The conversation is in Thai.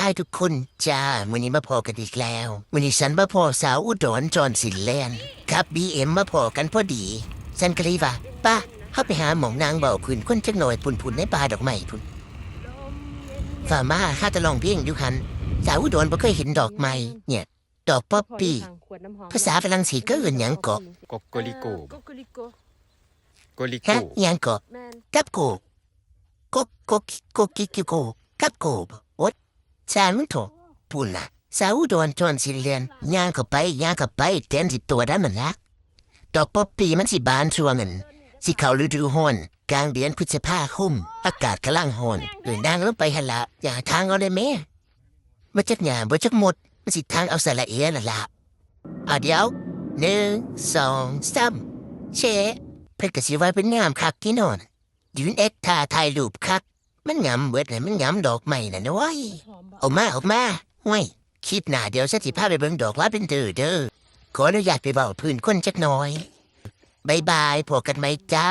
ทายทุกคนจ้าวันนี้มาพอกันอีกแล้ววันนี้ฉันมาพอสาวอุดรจอนสินแลนด์ครับBMมาพอกันพอดีฉันก็เลยว่าป้าเข้าไปหาหมองนางเบาพื้นคนจักหน่อยพุ่นในป่าดอกไม้พุ่นฝ่ามาข้าจะลองเพียงอยู่คันสาวอุดรบ่เคยเห็นดอกไม้เนี่ยดอกป๊อปปี้ภาษาฝรั่งเศสก็เอื่นหยังเกาะ กกลิโกโกลิโก ฮะหยังเกาะ แมน กับโกกกกิกิโกกับโกบโอ๊ตสามึงโถพูดนะสาวอุดรจอนสิเรียนย่างเข้าไปเต้นสิตัวได้มันละดอกป๊อปปี้มันสิบานช่วงนั้นสิเข้าฤดูร้อนกลางเดือนพฤษภาคมอากาศกำลังร้อนนางลงไปหั่นละอย่าทางเอาได้แม่บ่จักหยาบ่จักหมดมันสิทางเอาสระเอนั่นล่ะเดี๋ยว1 2 3เชะเพิ่นก็สิว่าเป็นงามคักที่นอนยืนเอ็กท่าถ่ายรูปคักมันงามเบิดเลยมันงามดอกไม้น่ะนะเว้ยออกมาห้วยคลิปหน้าเดี๋ยวฉันสิพาไปเบิ่งดอกลาเวนเดอร์เด้อขออนุญาตไปเว้าพื้นคนจักหน่อยบ๊ายบายพบกันใหม่จ้า